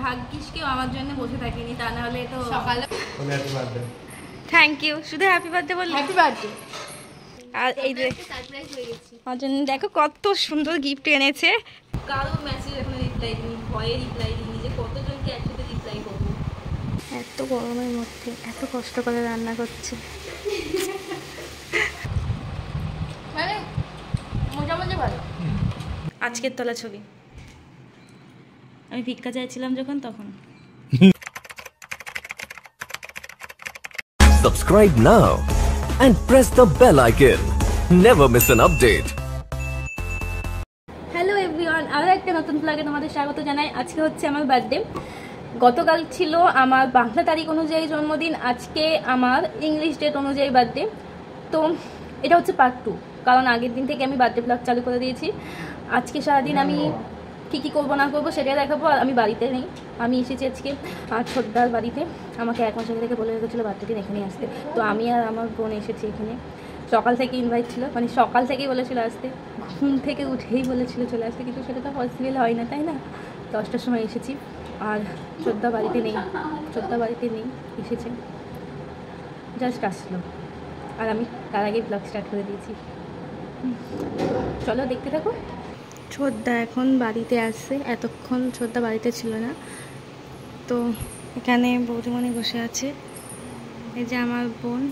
ভাগ্যিস কেউ আমার জন্য বসে থাকেনি, তা না হলে তো সকালে। থ্যাংক ইউ, শুধু হ্যাপি বার্থডে বললি। Happy birthday. আর এই যে সারপ্রাইজ হয়ে গেছি। আমার জন্য দেখো কত সুন্দর গিফট এনেছে। কারোর মেসেজ এখনো রিপ্লাই দিইনি, ভয়ে রিপ্লাই দিইনি যে কতজনকে একসাথে রিপ্লাই করবো। এত গরমের মধ্যে এত কষ্ট করে রান্না করছে, মানে মোটামুটি ভালো। আজকের তোলা ছবি। আমি ভিক্ষা চাইছিলাম যখন তখন। Subscribe now and press the bell icon. Never miss an update. Hello everyone, আরও একটা নতুন ব্লগে তোমাদের স্বাগত জানাই। আজকে হচ্ছে আমার বার্থডে। গতকাল ছিল আমার বাংলা তারিখ অনুযায়ী জন্মদিন, আজকে আমার ইংলিশ ডেট অনুযায়ী বার্থডে। তো এটা হচ্ছে পার্ট 2, কারণ আগের দিন থেকে আমি বার্থডে ব্লগ চালু করে দিয়েছি। আজকে সারাদিন আমি কী কী করবো না করবো সেটাই দেখাবো। আর আমি বাড়িতে নেই, আমি এসেছি আজকে ছোটদার বাড়িতে। আমাকে 1 মাস আগে থেকে বলে রেখেছিলো বার্থডে দিন এখানে আসতে। তো আমি আর আমার বোন এসেছি এখানে। সকাল থেকে ইনভাইট ছিল, মানে সকাল থেকেই বলেছিল আসতে, ঘুম থেকে উঠেই বলেছিল চলে আসতে, কিন্তু সেটা তো পসিবল হয় না, তাই না? 10টার সময় এসেছি। আর ছোটদা বাড়িতে নেই, এসেছে, জাস্ট আসলো। আর আমি তার আগেই ব্লগ স্টার্ট করে দিয়েছি। চলো দেখতে থাকো। ছোটদা এখন বাড়িতে আসছে, এতক্ষণ ছোটদা বাড়িতে ছিল না। তো এখানে বৌদিমণি বসে আছে, এই যে আমার বোন।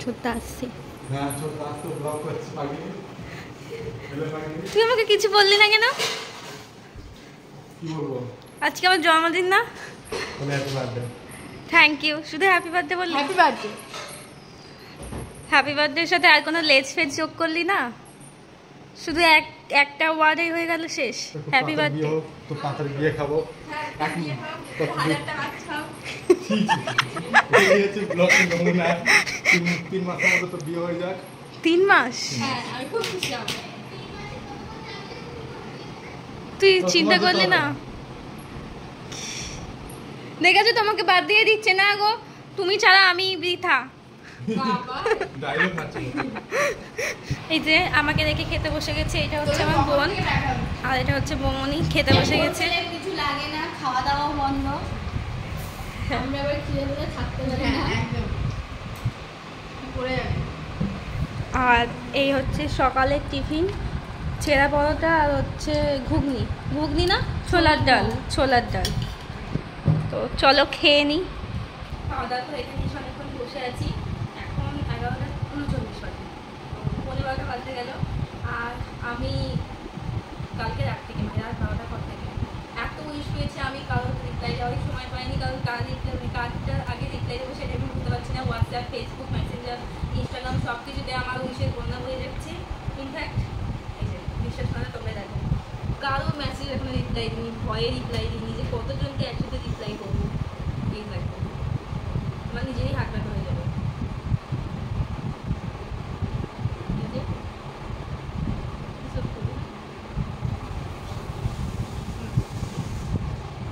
ছোটদা আসছে। তুই আমাকে কিছু বললি না কেন? আজকে আমার জন্মদিন না? থ্যাংক ইউ, শুধু হ্যাপি বার্থডে বললি। Happy birthday. হ্যাপি বার্থডের সাথে আর কোনো লেজ ফেজ যোগ করলি না? শুধু একটা ওয়ার্ডেই হয়ে গেল শেষ, হ্যাপি বার্থডে। তো পাতার বিয়ে খাবো। তিন মাসের মধ্যে তো বিয়ে হয়ে যাক। 3 মাস? হ্যাঁ, আমি খুব খুশি হব। তুই চিন্তা করলি না? দেখেছো তোমাকে বাদ দিয়ে দিচ্ছে না গো, তুমি ছাড়া আমি বৃথা। এই যে আমাকে দেখে খেতে বসে গেছে, এটা হচ্ছে আমার বোন, আর এটা হচ্ছে বৌমনি খেতে বসে গেছে। কিছু লাগে না, খাওয়া দাওয়া বন্ধ। আমরা আবার খিদে করে থাকতে পারি না, একদম পড়ে যাবে। আর এই হচ্ছে সকালের টিফিন, ছেঁড়া পরোটা আর হচ্ছে ঘুগনি না ছোলার ডাল। তো চলো খেয়ে নিই। খাওয়া দাওয়া তো এখানে অনেকক্ষণ বসে আছি, এখন 11:39 বাজে, 12টা বাজতে গেল। আর আমি কালকে রাত থেকে, মানে রাত 12টার পর থেকে এত উইশ পেয়েছি, আমি কারোর রিপ্লাই দেওয়ার সময় পাইনি। কারণ কাজটার আগে রিপ্লাই দেবো সেটা আমি বুঝতে পারছি না। হোয়াটসঅ্যাপ, ফেসবুক, মেসেঞ্জার, ইনস্টাগ্রাম সব কিছুতে আমার উইশের বন্যা বয়ে যাচ্ছে। ইনফ্যাক্ট এই যে বিশ্বাস করে তোমরা দেখো, কারোর মেসেজ এখনো রিপ্লাই দিইনি, ভয়ে রিপ্লাই দিইনি যে কতজনকে একসাথে রিপ্লাই করবো। এই দেখো আমার নিজেরই হাত ব্যথা হয়ে যাবে।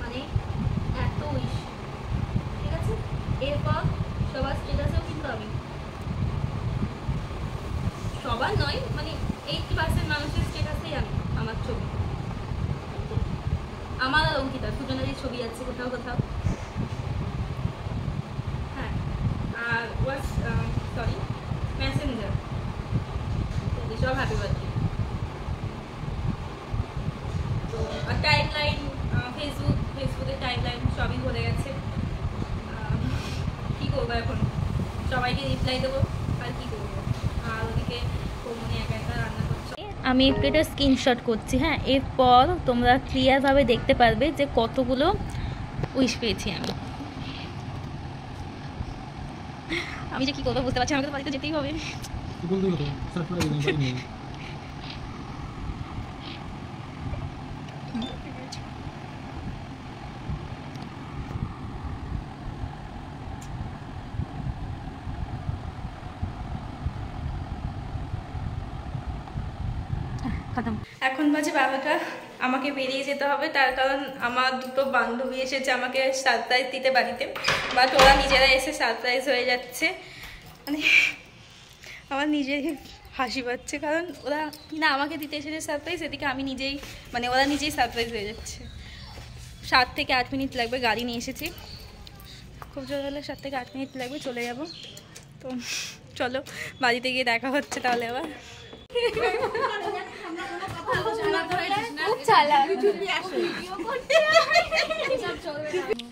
মানে এত উইশ, ঠিক আছে? এরপর সবার স্টেটাসেও কিন্তু আমি, সবার নয় মানে 80% মানুষের স্টেটাসেই আমি আমার ছবি, আমার আর অঙ্কিতা দুজনেরই ছবি আছে কোথাও কোথাও। হ্যাঁ, আর সরি মেসেঞ্জার, সব হ্যাপি বার্থডে। তো আর টাইম লাইন, ফেসবুকের টাইম লাইন সবই ভরে গেছে। কী করবো এখন, সবাইকে রিপ্লাই দেবো আর কী করবো। আর ওদিকে কোমনি একা একা রান্না করছে। আমি একটু এটা স্ক্রিনশট করছি, হ্যাঁ, এরপর তোমরা ক্লিয়ারভাবে দেখতে পারবে যে কতগুলো উইশ পেয়েছি আমি যে কী করবো বুঝতে পারছি, আমাকে তো বাড়িতে যেতেই হবে। এখন বাজে 12টা, আমাকে বেরিয়ে যেতে হবে। তার কারণ আমার দুটো বান্ধবী এসেছে আমাকে সারপ্রাইজ দিতে বাড়িতে, বাট ওরা নিজেরা এসে সারপ্রাইজ হয়ে যাচ্ছে। মানে আমার নিজেরই হাসি পাচ্ছে, কারণ ওরা কিনা আমাকে দিতে এসেছে সারপ্রাইজ, এদিকে আমি নিজেই, মানে ওরা নিজেই সারপ্রাইজ হয়ে যাচ্ছে। 7 থেকে 8 মিনিট লাগবে, গাড়ি নিয়ে এসেছি, খুব জোর হলে 7 থেকে 8 মিনিট লাগবে, চলে যাব। তো চলো বাড়িতে গিয়ে দেখা হচ্ছে তাহলে আবার।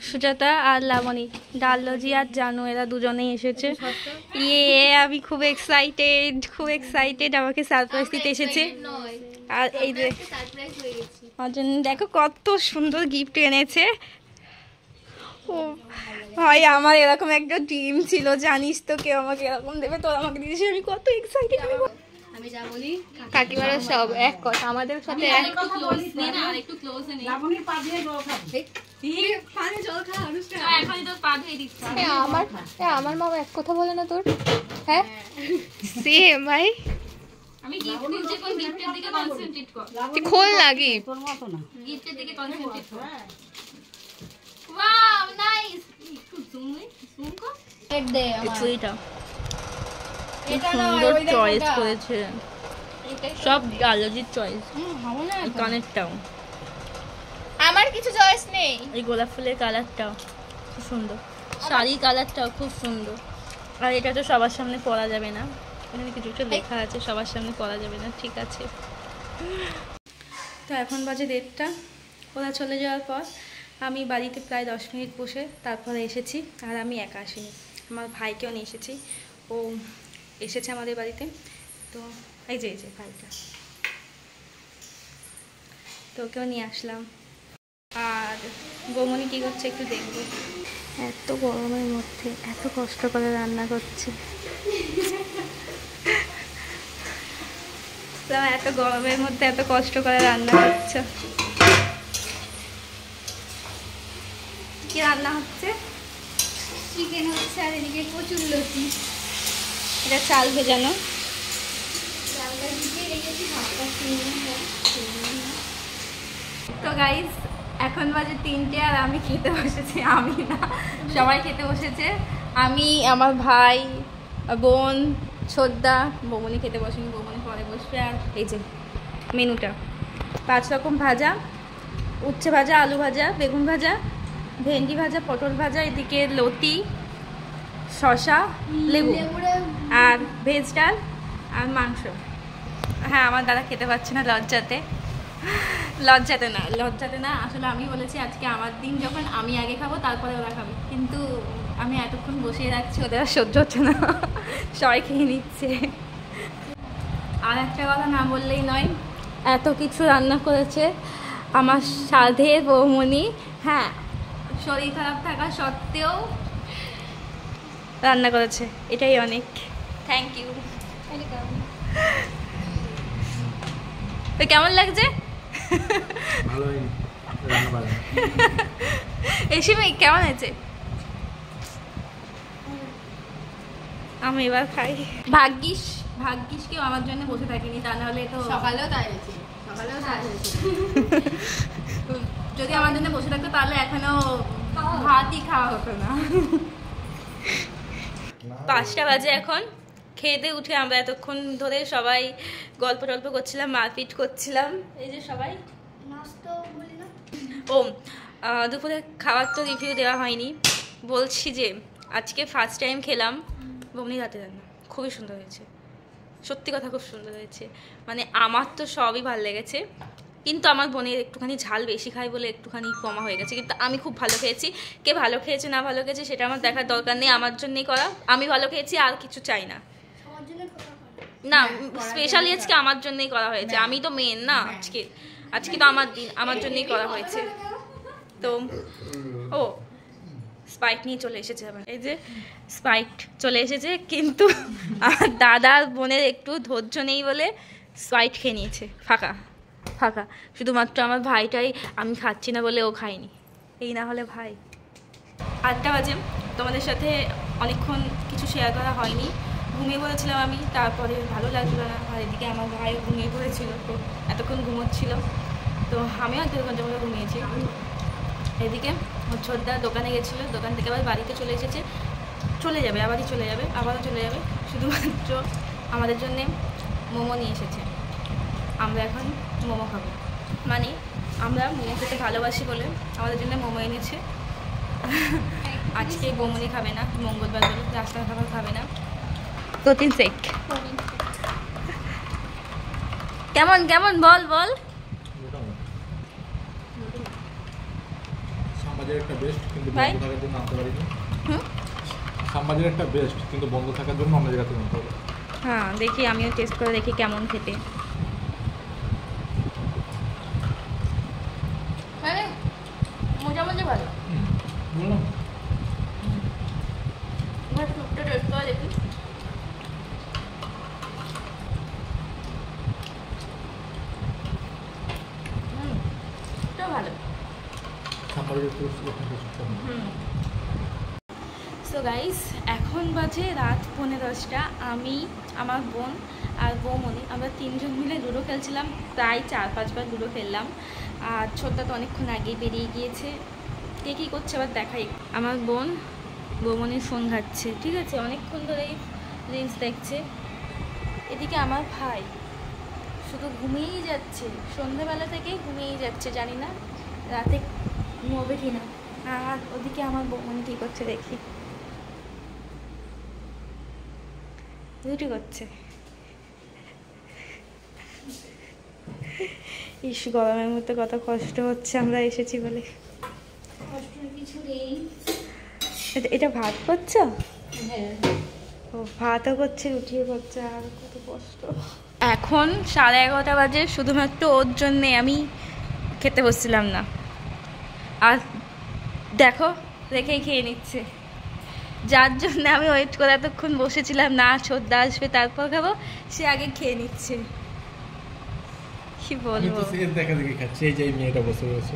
সুজাতা আর লাবণী, ডালজি আর জানু এরা দুজনেই এসেছে। আমি খুব এক্সাইটেড, আমাকে সারপ্রাইজ দিতে এসেছে। আর এই যে আমার জন্য দেখো কত সুন্দর গিফট এনেছে। ও ভাই, আমার এরকম একটা ড্রিম ছিল, জানিস তো, কেউ আমাকে এরকম দেবে, তোর আমাকে দিয়েছিস, আমি কত এক্সাইটেড। আমি যা বলি কাকিমারা সব এক কথা, আমাদের সাথে এক কথা বলিস না, আর একটু ক্লোজ নে। লাবণীর পা দিয়ে জল খাবে, পানি জল খা অনুষ্কা, এখনই তো পা ধুয়ে দিচ্ছি। আমার মা এক কথা বলে না তোর? হ্যাঁ সেম ভাই। আমি গিফট দিতে কোন গিফটের দিকে কনসেন্ট্রেট কর, তুই খোল লাগি তোর মত না, গিফটের দিকে কনসেন্ট্রেট কর। ওয়াও নাইস, একটু জুম কর, এট দে আমার সুন্দর চয়েস করেছে, সব ডালজির চয়েস। কানেরটাও আমার কিছু চয়েস নেই, এই গোলাপ ফুলের কালারটাও খুব সুন্দর, শাড়ি কালারটাও খুব সুন্দর। আর এটা তো সবার সামনে পরা যাবে না, এখানে কিছু একটা লেখা আছে, সবার সামনে পরা যাবে না, ঠিক আছে। তো এখন বাজে 1:30, ওরা চলে যাওয়ার পর আমি বাড়িতে প্রায় 10 মিনিট বসে তারপরে এসেছি। আর আমি একা আসিনি, আমার ভাইকেও নিয়ে এসেছি, ও এসেছে আমাদের বাড়িতে। তো এই যে ভাইটা, তো ওকেও নিয়ে আসলাম। আর বৌমনি কী করছে একটু দেখবো। এত গরমের মধ্যে এত কষ্ট করে রান্না করছে, এত গরমের মধ্যে এত কষ্ট করে রান্না করছে। কি রান্না হচ্ছে? চিকেন হচ্ছে, আর এদিকে কচুর লতি, এটা চাল ভেজানো। তো গাইস এখন বাজে 3টে, আর আমি খেতে বসেছি, আমি না সবাই খেতে বসেছে, আমি, আমার ভাই, বোন, ছোটদা, বৌমনি খেতে বসেনি, বৌমনি পরে বসবে। আর এই যে মেনুটা, 5 রকম ভাজা, উচ্ছে ভাজা, আলু ভাজা, বেগুন ভাজা, ভেন্ডি ভাজা, পটল ভাজা, এদিকে লতি, শসা, লেবু, আর ভেজ ডাল আর মাংস। হ্যাঁ, আমার দাদা খেতে পাচ্ছে না লজ্জাতে না, আসলে আমি বলেছি আজকে আমার দিন, যখন আমি আগে খাবো তারপরে ওরা খাবে, কিন্তু আমি এতক্ষণ বসিয়ে রাখছি, ওদের আর সহ্য হচ্ছে না, সবাই খেয়ে নিচ্ছে। আর একটা কথা না বললেই নয়, এত কিছু রান্না করেছে আমার সাধের বৌমনি। হ্যাঁ, শরীর খারাপ থাকা সত্ত্বেও রান্না করেছে, এটাই অনেক। Thank you. তো কেমন লাগছে? এসিমি কেমন আছে? আমি এবার খাই। ভাগ্যিস কেউ আমার জন্য বসে থাকিনি, তা নাহলে তো সকালেও তাই হয়েছে, যদি আমার জন্য বসে থাকতো তাহলে এখনো ভাতই খাওয়া হতো না। 5টা বাজে এখন, খেতে উঠে আমরা এতক্ষণ ধরে সবাই গল্প টল্প করছিলাম, মারপিট করছিলাম। এই যে সবাই দুপুরে খাবার তো রিভিউ দেওয়া হয়নি, বলছি যে আজকে ফার্স্ট টাইম খেলাম বৌমনির হাতে রান্না, খুবই সুন্দর হয়েছে, সত্যি কথা খুব সুন্দর হয়েছে। মানে আমার তো সবই ভালো লেগেছে, কিন্তু আমার বোনের একটুখানি ঝাল বেশি খায় বলে একটুখানি কমা হয়ে গেছে, কিন্তু আমি খুব ভালো খেয়েছি। কে ভালো খেয়েছে না ভালো খেয়েছে সেটা আমার দেখার দরকার নেই, আমার জন্যই করা, আমি ভালো খেয়েছি, আর কিছু চাই না। না, স্পেশালি আজকে আমার জন্যই করা হয়েছে, আমি তো মেন না, আজকে তো আমার দিন, আমার জন্যই করা হয়েছে। তো স্প্রাইট নিয়ে চলে এসেছে আবার, এই যে স্প্রাইট চলে এসেছে, কিন্তু আমার দাদার বোনের একটু ধৈর্য নেই বলে স্প্রাইট খেয়ে নিয়েছে, ফাঁকা। শুধুমাত্র আমার ভাইটাই আমি খাচ্ছি না বলে ও খায়নি, এই না হলে ভাই। 8টা বাজে, তোমাদের সাথে অনেকক্ষণ কিছু শেয়ার করা হয়নি, ঘুমিয়ে পড়েছিলাম আমি, তারপরে ভালো লাগলো না, আর এদিকে আমার ভাইও ঘুমিয়ে পড়েছিল, তো এতক্ষণ ঘুমোচ্ছিল, তো আমিও 1 ঘন্টা মতো ঘুমিয়েছি। এদিকে ছোটদা দোকানে গেছিলো, দোকান থেকে আবার বাড়িতে চলে এসেছে, আবারও চলে যাবে, শুধুমাত্র আমাদের জন্যে মোমো নিয়ে এসেছে, আমরা এখন মোমো খাবো, মানে আমরা মোমো খেতে ভালোবাসি বলে আমাদের জন্য মোমো এনেছে। আজকে বৌমনি খাবে না, মঙ্গলবার বলে রাস্তার খাবার খাবে না। প্রোটিন শেক কেমন কেমন বল বল। সমাজের একটা বেস্ট কিন্তু ভাই? বন্ধ থাকার জন্য আনতে পারিনি। হুম সমাজের একটা বেস্ট কিন্তু বন্ধ থাকার জন্য অন্য জায়গা থেকে আনতে হবে। হ্যাঁ দেখি, আমিও টেস্ট করে দেখি কেমন খেতে। মানে মোটামুটি ভালো। বললাম এবার স্যুপটা টেস্ট করে দেখি। ভালো। সমাজের একটু সো গাইস, এখন বাজে রাত 11:30। আমি, আমার বোন আর বৌমনি আমরা তিনজন মিলে লুডো খেলছিলাম। প্রায় 4-5 বার লুডো খেললাম। আর ছোটটা তো অনেকক্ষণ আগেই বেরিয়ে গিয়েছে। কে কী করছে আবার দেখাই। আমার বোন বৌমনির ফোন ঘাটছে, ঠিক আছে, অনেকক্ষণ ধরেই রিলস দেখছে। এদিকে আমার ভাই শুধু ঘুমিয়েই যাচ্ছে, সন্ধ্যাবেলা থেকেই ঘুমিয়েই যাচ্ছে, জানি না রাতে ঘুমোবে কি না। আর ওদিকে আমার বৌমনি কী করছে দেখি, রুটি করছে। ইস, গরমের মধ্যে কত কষ্ট হচ্ছে আমরা এসেছি বলে। কিছু নেই। এটা ভাত করছো? ও ভাতও করছে, রুটিও করছে, আর কত কষ্ট। এখন 11:30 বাজে, শুধুমাত্র ওর জন্যে আমি খেতে বসছিলাম না। আর দেখো রেখেই খেয়ে নিচ্ছে, যার জন্য আমি ওয়েট করে এতক্ষণ বসেছিলাম না ছোদ্দা আসবে তারপর খাবো, সে আগে খেয়ে নিচ্ছে। কি বলবো, দেখা দেখি খাচ্ছে। এই যে মেয়েটা বসে রয়েছে।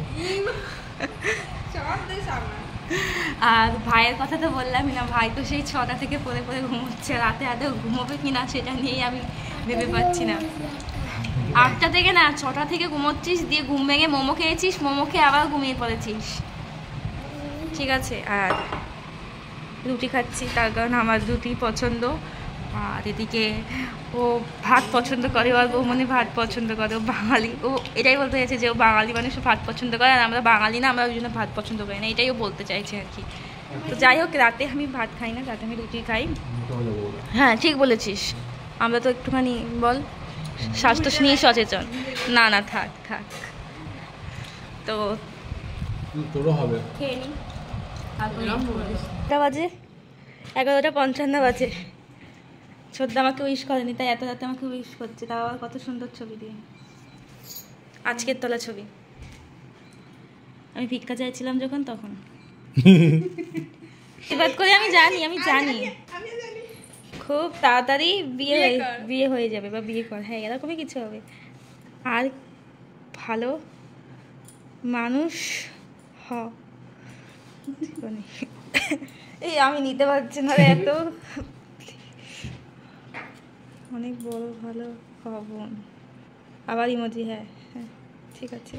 আর ভাইয়ের কথা তো বললামই না, ভাই তো সেই 6টা থেকে পড়ে পড়ে ঘুমোচ্ছে। রাতে আদৌ ঘুমোবে কি না সেটা নিয়েই আমি ভেবে পাচ্ছি না। 8টা থেকে না 6টা থেকে ঘুমোচ্ছিস, দিয়ে ঘুম ভেঙে মোমো খেয়েছিস, মোমো খেয়ে আবার ঘুমিয়ে পড়েছিস, ঠিক আছে। আর রুটি খাচ্ছি তার কারণ আমার রুটি পছন্দ। আর এদিকে ও ভাত পছন্দ করে, আর বৌমনি ভাত পছন্দ করে। ও বাঙালি, ও এটাই বলতে চাইছে যে ও বাঙালি মানুষ ভাত পছন্দ করে, আর আমরা বাঙালি না, আমরা ওই জন্য ভাত পছন্দ করি না, এটাই ও বলতে চাইছে আর কি। তো যাই হোক, রাতে আমি ভাত খাই না, রাতে আমি রুটি খাই। হ্যাঁ ঠিক বলেছিস, আমরা তো একটুখানি বল স্বাস্থ্য নিয়ে সচেতন। না না থাক থাক, তো তোরও হবে। খেয়ে নিই। কটা বাজে? 11:55 বাজে। ছোটদা আমাকে উইশ করেনি, তাই এত রাতে আমাকে উইশ করছে, তাও আবার কত সুন্দর ছবি দিয়ে, আজকের তোলা ছবি। আমি ভিক্ষা চাইছিলাম যখন, তখন এবার করে আমি জানি খুব তাড়াতাড়ি বিয়ে হয়ে যাবে, বা বিয়ে কর, হ্যাঁ এরকমই কিছু হবে। আর ভালো মানুষ হ। এই আমি নিতে পারছি না রে, এত অনেক বড় ভালো হব। আবার ইমোজি, হ্যাঁ হ্যাঁ ঠিক আছে।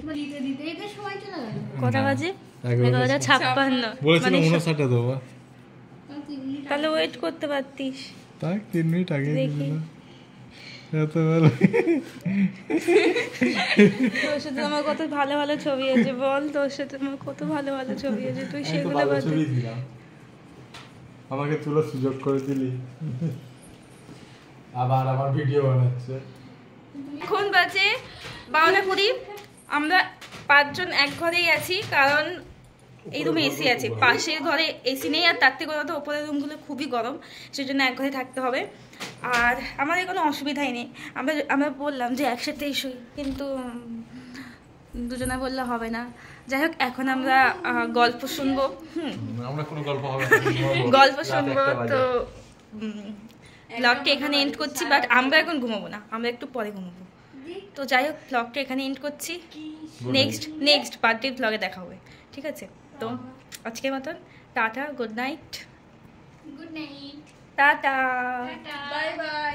কটা বাজে? 11:56। বলেছিলাম 59 দেবো। তাহলে ওয়েট করতে পারতিস। তাই 3 মিনিট আগে দেখি এত ভালো। তোর সাথে আমার কত ভালো ভালো ছবি আছে, বল তোর সাথে আমার কত ভালো ভালো ছবি আছে, তুই সেগুলো আমাকে তুলো সুযোগ করে দিলি, আবার আমার ভিডিও বানাচ্ছে। এখন বাজে 12:20। আমরা 5 জন এক ঘরেই আছি, কারণ এই রুমে এসি আছে, পাশের ঘরে এসি নেই, আর তার থেকে কথা ওপরের রুমগুলো খুবই গরম, সেই জন্য এক ঘরে থাকতে হবে। আর আমাদের কোনো অসুবিধাই নেই, আমরা বললাম যে একসাথেই শুই, কিন্তু দুজনে বললে হবে না। যাই হোক, এখন আমরা গল্প শুনবো। আমরা কোনো গল্প হবে গল্প শুনবো। তো ব্লগটা এখানে এন্ড করছি, বাট আমরা এখন ঘুমাবো না, আমরা একটু পরে ঘুমাবো। তো যাই হোক, ব্লগটা এখানে এন্ড করছি। নেক্সট বার্থডে ব্লগে দেখা হবে, ঠিক আছে? তো আজকের মতন tata, good night. Tata, bye bye.